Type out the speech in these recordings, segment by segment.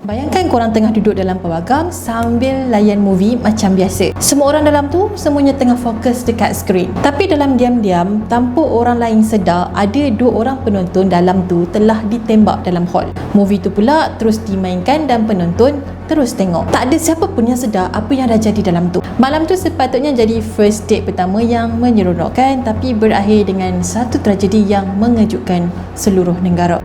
Bayangkan korang tengah duduk dalam pawagam sambil layan movie macam biasa. Semua orang dalam tu semuanya tengah fokus dekat skrin. Tapi dalam diam-diam, tanpa orang lain sedar, ada 2 orang penonton dalam tu telah ditembak dalam hall. Movie tu pula terus dimainkan dan penonton terus tengok. Tak ada siapa pun yang sedar apa yang dah jadi dalam tu. Malam tu sepatutnya jadi first date pertama yang menyeronokkan, tapi berakhir dengan satu tragedi yang mengejutkan seluruh negara.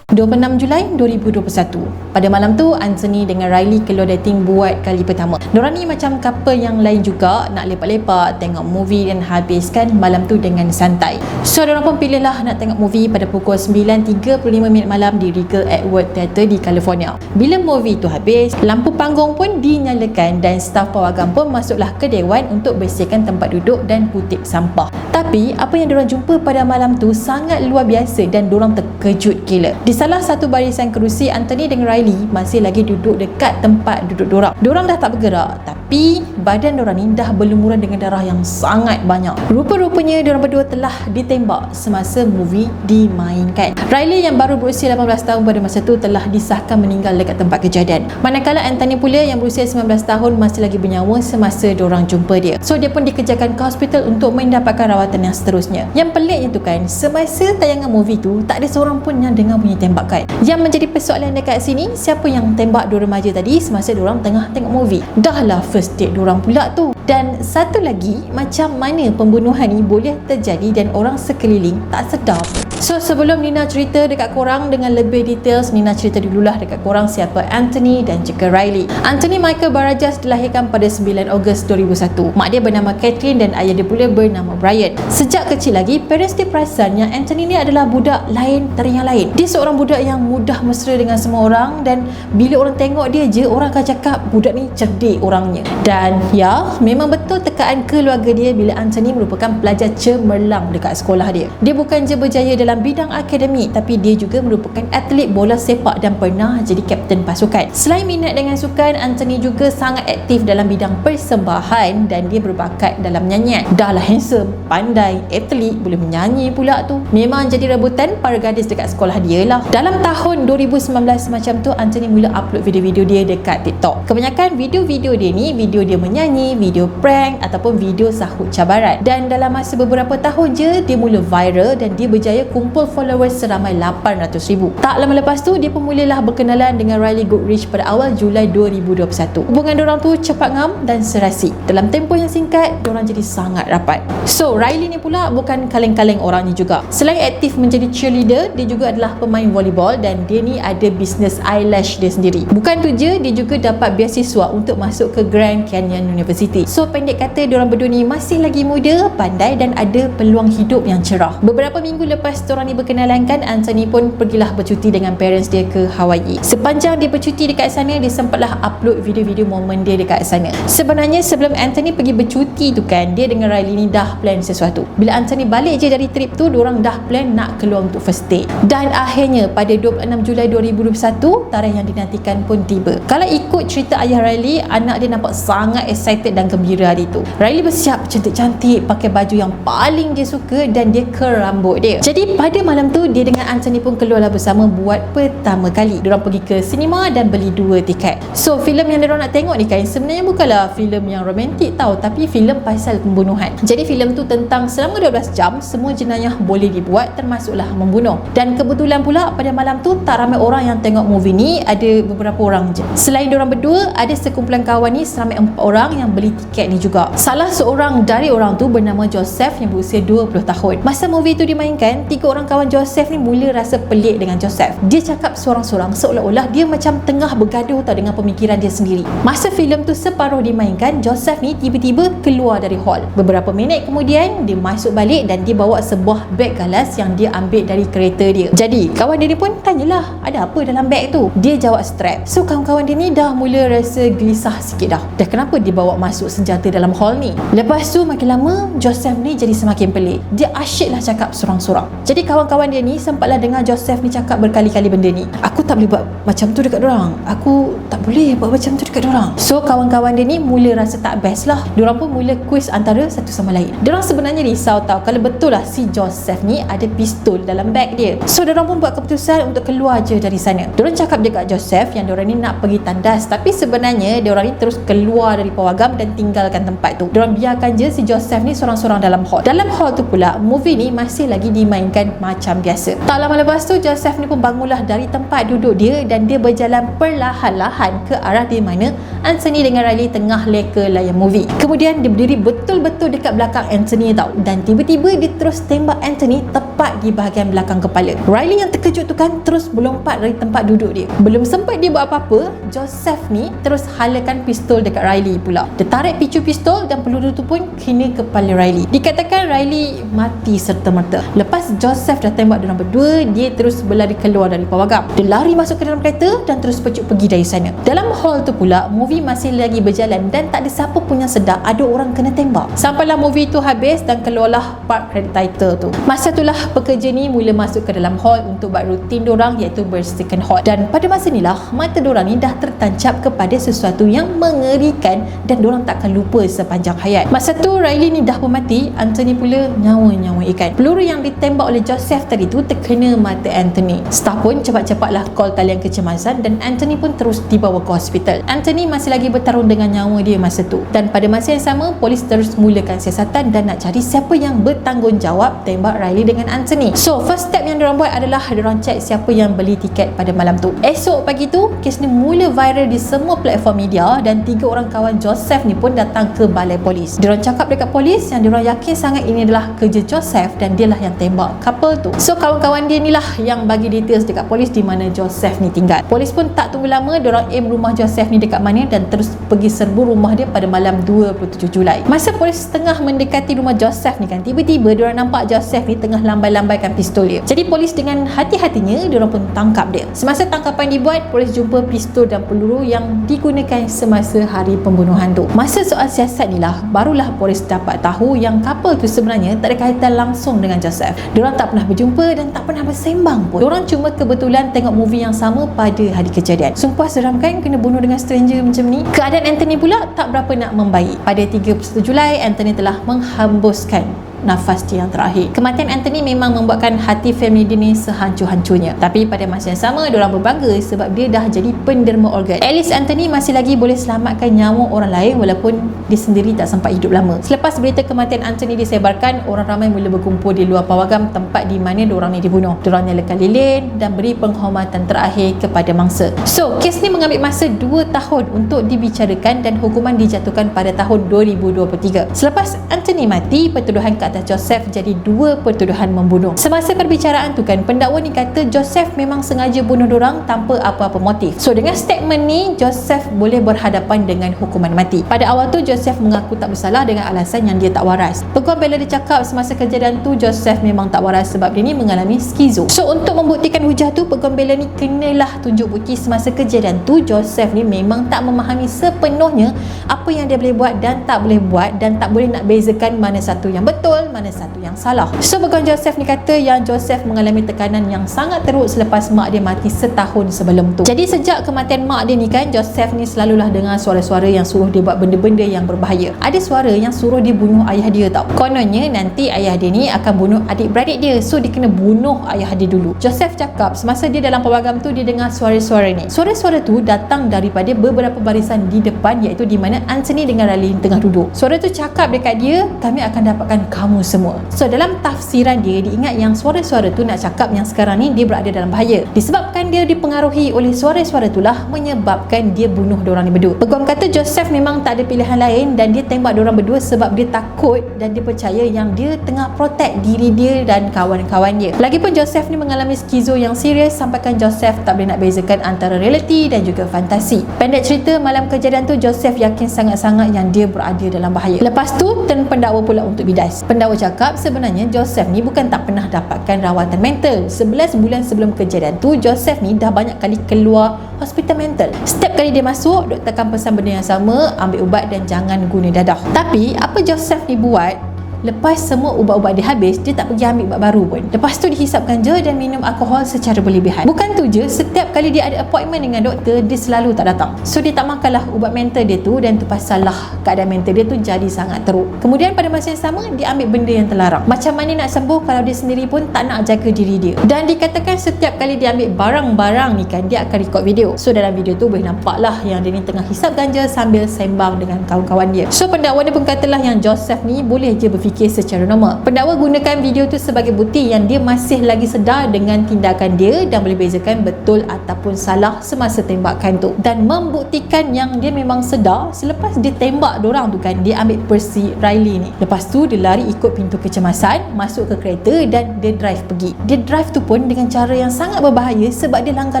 26 Julai 2021. Pada malam tu, Anthony dengan Riley keluar dating buat kali pertama. Diorang ni macam couple yang lain juga, nak lepak-lepak, tengok movie dan habiskan malam tu dengan santai. So, diorang pun pilihlah nak tengok movie pada pukul 9.35 malam di Regal Edward Theatre di California. Bila movie tu habis, lampu panggung pun dinyalakan dan staf pawagam pun masuklah ke dewan untuk bersihkan tempat duduk dan kutip sampah. Tapi, apa yang diorang jumpa pada malam tu sangat luar biasa dan diorang terkejut gila. Di salah satu barisan kerusi, Anthony dengan Riley masih lagi duduk dekat tempat duduk dorang. Dorang dah tak bergerak, tapi badan dorang ni dah berlumuran dengan darah yang sangat banyak. Rupa-rupanya dorang berdua telah ditembak semasa movie dimainkan. Riley yang baru berusia 18 tahun pada masa tu telah disahkan meninggal dekat tempat kejadian. Manakala Anthony pula yang berusia 19 tahun masih lagi bernyawa semasa dorang jumpa dia. So, dia pun dikejarkan ke hospital untuk mendapatkan rawatan yang seterusnya. Yang peliknya tu kan, semasa tayangan movie tu tak ada seorang pun yang dengar bunyi tembakan. Yang menjadi persoalan dekat sini, siapa yang tembak 2 remaja tadi semasa diorang tengah tengok movie? Dah lah first date diorang pula tu. Dan satu lagi, macam mana pembunuhan ni boleh terjadi dan orang sekeliling tak sedar? So, sebelum Nina cerita dekat korang dengan lebih details, Nina cerita dululah dekat korang siapa Anthony dan juga Riley. Anthony Michael Barajas dilahirkan pada 9 Ogos 2001. Mak dia bernama Catherine dan ayah dia pula bernama Brian. Sejak kecil lagi, parents dia perasan yang Anthony ni adalah budak lain dari yang lain. Dia seorang budak yang mudah mesra dengan semua orang dan bila orang tengok dia je, orang akan cakap budak ni cerdik orangnya. Dan ya, memang betul tekaan keluarga dia bila Anthony merupakan pelajar cemerlang dekat sekolah dia. Dia bukan je berjaya dalam bidang akademik, tapi dia juga merupakan atlet bola sepak dan pernah jadi kapten pasukan. Selain minat dengan sukan, Anthony juga sangat aktif dalam bidang persembahan dan dia berbakat dalam nyanyian. Dah lah handsome, pandai, atlet, boleh menyanyi pula tu. Memang jadi rebutan para gadis dekat sekolah dia lah. Dalam tahun 2019 macam tu, Anthony mula upload video-video dia dekat TikTok. Kebanyakan video-video dia ni, video dia menyanyi, video prank ataupun video sahut cabaran. Dan dalam masa beberapa tahun je, dia mula viral dan dia berjaya kumpul followers seramai 800,000. Tak lama lepas tu, dia pun mulalah berkenalan dengan Riley Goodrich pada awal Julai 2021. Hubungan diorang tu cepat ngam dan serasi. Dalam tempoh yang singkat, diorang jadi sangat rapat. So, Riley ni pula bukan kaleng-kaleng orangnya juga. Selain aktif menjadi cheerleader, dia juga adalah pemain volleyball dan dia ni ada bisnes eyelash dia sendiri. Bukan tu je, dia juga dapat beasiswa untuk masuk ke Grand Canyon University. So, pendek kata, diorang berdua ni masih lagi muda, pandai dan ada peluang hidup yang cerah. Beberapa minggu lepas diorang ni berkenalan kan, Anthony pun pergilah bercuti dengan parents dia ke Hawaii. Sepanjang dia bercuti dekat sana, dia sempatlah upload video-video momen dia dekat sana. Sebenarnya sebelum Anthony pergi bercuti tu kan, dia dengan Riley ni dah plan sesuatu. Bila Anthony balik je dari trip tu, diorang dah plan nak keluar untuk first date. Dan akhirnya pada 26 Julai 2021, tarikh yang dinantikan pun tiba. Kalau ikut cerita ayah Riley, anak dia nampak sangat excited dan gembira hari tu. Riley bersiap cantik-cantik, pakai baju yang paling dia suka dan dia curl rambut dia. Jadi pada malam tu, dia dengan Anthony pun keluarlah bersama buat pertama kali. Diorang pergi ke sinema dan beli 2 tiket. So, filem yang diorang nak tengok ni kan sebenarnya bukanlah filem yang romantik tau, tapi filem pasal pembunuhan. Jadi filem tu tentang selama 12 jam semua jenayah boleh dibuat, termasuklah membunuh. Dan kebetulan pula pada malam tu tak ramai orang yang tengok movie ni, ada beberapa orang je. Selain diorang berdua, ada sekumpulan kawan ni seramai 4 orang yang beli tiket ni juga. Salah seorang dari orang tu bernama Joseph yang berusia 20 tahun. Masa movie tu dimainkan, 3 orang kawan Joseph ni mula rasa pelik dengan Joseph. Dia cakap seorang-seorang seolah-olah dia macam tengah bergaduh tau dengan pemikiran dia sendiri. Masa filem tu separuh dimainkan, Joseph ni tiba-tiba keluar dari hall. Beberapa minit kemudian, dia masuk balik dan dia bawa sebuah beg galas yang dia ambil dari kereta dia. Jadi, kawan dia ni pun tanyalah, ada apa dalam beg tu? Dia jawab strap. So, kawan-kawan dia ni dah mula rasa gelisah sikit dah. dah kenapa dia bawa masuk senjata dalam hall ni? Lepas tu makin lama Joseph ni jadi semakin pelik. Dia asyik lah cakap sorang-sorang. Jadi kawan-kawan dia ni sempatlah dengar Joseph ni cakap berkali-kali benda ni. Aku tak boleh buat macam tu dekat dorang. Aku tak boleh buat macam tu dekat dorang. So kawan-kawan dia ni mula rasa tak best lah. Diorang pun mula quiz antara satu sama lain. Diorang sebenarnya risau tau kalau betul lah si Joseph ni ada pistol dalam beg dia. So diorang pun buat keputusan untuk keluar je dari sana. Diorang cakap dekat Joseph yang diorang ni nak pergi tandas, tapi sebenarnya diorang ni terus keluar dari pawagam dan tinggalkan tempat tu. Diorang biarkan je si Joseph ni sorang-sorang dalam hall. Dalam hall tu pula movie ni masih lagi dimainkan macam biasa. Tak lama lepas tu Joseph ni pun bangunlah dari tempat duduk dia dan dia berjalan perlahan-lahan ke arah di mana Anthony dengan Riley tengah leka layan movie. Kemudian dia berdiri betul-betul dekat belakang Anthony tau, dan tiba-tiba dia terus tembak Anthony tepat di bahagian belakang kepala. Riley yang terkejut tu kan terus melompat dari tempat duduk dia. Belum sempat dia buat apa-apa, Joseph ni terus halakan pistol dekat Riley pula. Dia tarik picu pistol dan peluru tu pun kena kepala Riley. Dikatakan Riley mati serta-merta. Lepas Joseph dah tembak diorang berdua, dia terus berlari keluar dari pawagam. Dia lari masuk ke dalam kereta dan terus pecuk pergi dari sana. Dalam hall tu pula, movie masih lagi berjalan dan tak ada siapa pun yang sedar ada orang kena tembak. Sampailah movie tu habis dan keluarlah part credit title tu. Masa itulah pekerja ni mula masuk ke dalam hall untuk buat rutin dorang, iaitu bersihkan hall. Dan pada masa inilah mata dorang ni dah tertancap kepada sesuatu yang mengerikan dan dorang takkan lupa sepanjang hayat. Masa tu Riley ni dah pun mati, Anthony pula nyawa-nyawa ikan. Peluru yang ditembak oleh Joseph tadi tu terkena mata Anthony. Staff pun cepat-cepatlah call talian kecemasan dan Anthony pun terus dibawa ke hospital. Anthony masih lagi bertarung dengan nyawa dia masa tu. Dan pada masa yang sama, polis terus mulakan siasatan dan nak cari siapa yang bertanggungjawab tembak Riley dengan Anthony. So, first step yang diorang buat adalah diorang check siapa yang beli tiket pada malam tu. Esok pagi tu, kes ni mula viral di semua platform media dan 3 orang kawan Joseph ni pun datang ke balai polis. Diorang cakap dekat polis yang diorang yakin sangat ini adalah kerja Joseph dan dialah yang tembak couple tu. So, kawan-kawan dia ni lah yang bagi details dekat polis di mana Joseph ni tinggal. Polis pun tak tunggu lama, diorang aim rumah Joseph ni dekat mana dan terus pergi serbu rumah dia pada malam 27 Julai. Masa polis tengah mendekati rumah Joseph ni kan, tiba-tiba diorang nampak Joseph ni tengah lambai-lambaikan pistol dia. Jadi polis dengan hati-hatinya diorang pun tangkap dia. Semasa tangkapan dibuat, polis jumpa pistol dan peluru yang digunakan semasa hari pembunuhan tu. Masa soal siasat ni lah, barulah polis dapat tahu yang couple tu sebenarnya tak ada kaitan langsung dengan Joseph. Diorang tak pernah berjumpa dan tak pernah bersembang pun. Diorang cuma kebetulan tengok movie yang sama pada hari kejadian. Sumpah seram kan kena bunuh dengan stranger macam ni. Keadaan Anthony pula tak berapa nak membaik. Pada 31 Julai, Anthony telah menghembuskan nafas dia yang terakhir. Kematian Anthony memang membuatkan hati family dia ni sehancur-hancurnya. Tapi pada masa yang sama, diorang berbangga sebab dia dah jadi penderma organ. At least Anthony masih lagi boleh selamatkan nyawa orang lain walaupun dia sendiri tak sempat hidup lama. Selepas berita kematian Anthony disebarkan, orang ramai mula berkumpul di luar pawagam tempat di mana diorang ni dibunuh. Diorang nyalakan lilin dan beri penghormatan terakhir kepada mangsa. So, kes ni mengambil masa 2 tahun untuk dibicarakan dan hukuman dijatuhkan pada tahun 2023. Selepas Anthony mati, pertuduhan ke atas Joseph jadi 2 pertuduhan membunuh. Semasa perbicaraan tu kan, pendakwa ni kata Joseph memang sengaja bunuh dorang tanpa apa-apa motif. So dengan statement ni, Joseph boleh berhadapan dengan hukuman mati. Pada awal tu Joseph mengaku tak bersalah dengan alasan yang dia tak waras. Peguam bela dia cakap semasa kejadian tu Joseph memang tak waras sebab dia ni mengalami skizo. So untuk membuktikan hujah tu, peguam bela ni kenalah tunjuk bukti semasa kejadian tu Joseph ni memang tak memahami sepenuhnya apa yang dia boleh buat dan tak boleh buat, dan tak boleh nak bezakan mana satu yang betul, mana satu yang salah. So peguam Joseph ni kata yang Joseph mengalami tekanan yang sangat teruk selepas mak dia mati setahun sebelum tu. Jadi sejak kematian mak dia ni kan, Joseph ni selalulah dengar suara-suara yang suruh dia buat benda-benda yang berbahaya. Ada suara yang suruh dia bunuh ayah dia tau. Kononnya nanti ayah dia ni akan bunuh adik-beradik dia, so dia kena bunuh ayah dia dulu. Joseph cakap semasa dia dalam pawagam tu dia dengar suara-suara ni. Suara-suara tu datang daripada beberapa barisan di depan, iaitu di mana Anthony dengan Riley tengah duduk. Suara tu cakap dekat dia, kami akan dapatkan kamu semua. So dalam tafsiran dia, diingat yang suara-suara tu nak cakap yang sekarang ni dia berada dalam bahaya. Disebabkan dia dipengaruhi oleh suara-suara itulah menyebabkan dia bunuh diorang ni berdua. Peguam kata Joseph memang tak ada pilihan lain dan dia tembak diorang berdua sebab dia takut dan dia percaya yang dia tengah protect diri dia dan kawan-kawan dia. Lagipun Joseph ni mengalami skizo yang serius sampaikan Joseph tak boleh nak bezakan antara realiti dan juga fantasi. Pendek cerita, malam kejadian tu Joseph yakin sangat-sangat yang dia berada dalam bahaya. Lepas tu turn pendakwa pula untuk bidas. Pendakwa cakap sebenarnya Joseph ni bukan tak pernah dapatkan rawatan mental. 11 bulan sebelum kejadian tu, Joseph ni dah banyak kali keluar hospital mental. Setiap kali dia masuk, doktor akan pesan benda yang sama, ambil ubat dan jangan guna dadah. Tapi apa Joseph ni buat? Lepas semua ubat-ubat dia habis, dia tak pergi ambil ubat baru pun. Lepas tu dihisap ganja dan minum alkohol secara berlebihan. Bukan tu je, setiap kali dia ada appointment dengan doktor, dia selalu tak datang. So dia tak makanlah ubat mental dia tu, dan tu pasal lah keadaan mental dia tu jadi sangat teruk. Kemudian pada masa yang sama, dia ambil benda yang terlarang. Macam mana nak sembuh kalau dia sendiri pun tak nak jaga diri dia. Dan dikatakan setiap kali dia ambil barang-barang ni kan, dia akan record video. So dalam video tu boleh nampak lah yang dia ni tengah hisap ganja sambil sembang dengan kawan-kawan dia. So pendakwa dia pun katalah yang Joseph ni boleh je berfikir secara normal. Pendakwa gunakan video tu sebagai bukti yang dia masih lagi sedar dengan tindakan dia dan boleh bezakan betul ataupun salah semasa tembakan tu, dan membuktikan yang dia memang sedar. Selepas dia tembak dorang tu kan, dia ambil Percy Riley ni. Lepas tu dia lari ikut pintu kecemasan, masuk ke kereta dan dia drive pergi. Dia drive tu pun dengan cara yang sangat berbahaya sebab dia langgar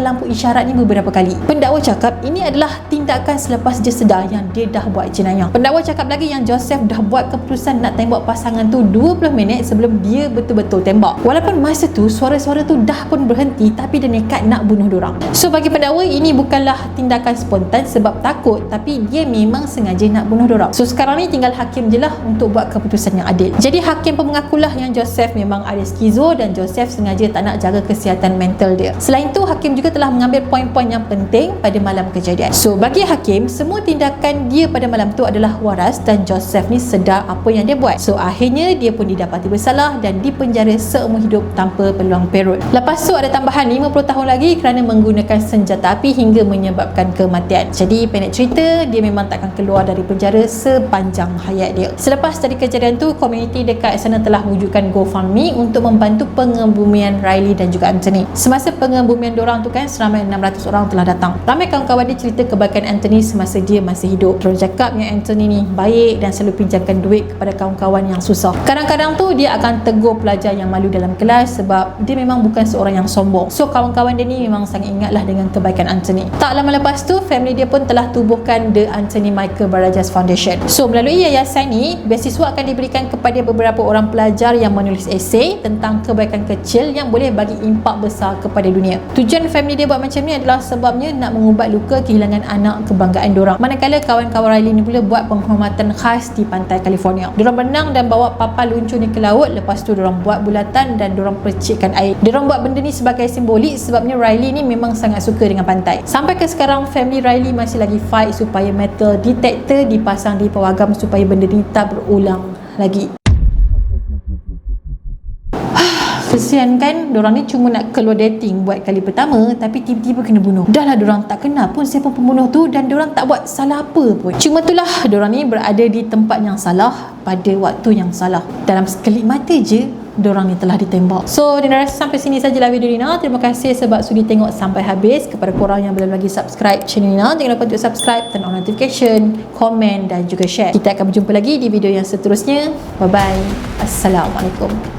lampu isyarat ni beberapa kali. Pendakwa cakap ini adalah tindakan selepas dia sedar yang dia dah buat jenayah. Pendakwa cakap lagi yang Joseph dah buat keputusan nak tembak pasangan tu 20 minit sebelum dia betul-betul tembak. Walaupun masa tu suara-suara tu dah pun berhenti, tapi dia nekat nak bunuh dorang. So bagi pendakwa, ini bukanlah tindakan spontan sebab takut, tapi dia memang sengaja nak bunuh dorang. So sekarang ni tinggal hakim je lah untuk buat keputusan yang adil. Jadi hakim pun mengakulah yang Joseph memang ada skizo dan Joseph sengaja tak nak jaga kesihatan mental dia. Selain tu, hakim juga telah mengambil poin-poin yang penting pada malam kejadian. So bagi hakim, semua tindakan dia pada malam tu adalah waras dan Joseph ni sedar apa yang dia buat. So akhirnya dia pun didapati bersalah dan dipenjara seumur hidup tanpa peluang parol. Lepas tu ada tambahan 50 tahun lagi kerana menggunakan senjata api hingga menyebabkan kematian. Jadi pendek cerita, dia memang takkan keluar dari penjara sepanjang hayat dia. Selepas dari kejadian tu, komuniti dekat sana telah wujudkan GoFundMe untuk membantu pengebumian Riley dan juga Anthony. Semasa pengebumian dorang tu kan, seramai 600 orang telah datang. Ramai kawan-kawan dia cerita kebaikan Anthony semasa dia masih hidup. Terus cakap yang Anthony ni baik dan selalu pinjamkan duit kepada kawan-kawan yang susah. Kadang-kadang tu dia akan tegur pelajar yang malu dalam kelas sebab dia memang bukan seorang yang sombong. So kawan-kawan dia ni memang sangat ingatlah dengan kebaikan Anthony. Tak lama lepas tu, family dia pun telah tubuhkan The Anthony Michael Barajas Foundation. So melalui yayasan ni, beasiswa akan diberikan kepada beberapa orang pelajar yang menulis esei tentang kebaikan kecil yang boleh bagi impak besar kepada dunia. Tujuan family dia buat macam ni adalah sebabnya nak mengubat luka kehilangan anak kebanggaan dorang. Manakala kawan-kawan Riley ni pula buat penghormatan khas di pantai California. Dorang berenang dan bawa papan luncur ni ke laut. Lepas tu dorang buat bulatan dan dorang percikkan air. Dorang buat benda ni sebagai simbolik sebabnya Riley ni memang sangat suka dengan pantai. Sampai ke sekarang, family Riley masih lagi fight supaya metal detector dipasang di pawagam supaya benda ni tak berulang lagi. Kesian kan, dorang ni cuma nak keluar dating buat kali pertama tapi tiba-tiba kena bunuh. Dah lah dorang tak kenal pun siapa pembunuh tu dan dorang tak buat salah apa pun. Cuma itulah, dorang ni berada di tempat yang salah pada waktu yang salah. Dalam sekelip mata je dorang ni telah ditembak. So Dina rasa sampai sini sajalah video Dina. Terima kasih sebab sudi tengok sampai habis. Kepada korang yang belum lagi subscribe channel Dina, jangan lupa untuk subscribe, turn on notification, komen dan juga share. Kita akan berjumpa lagi di video yang seterusnya. Bye bye. Assalamualaikum.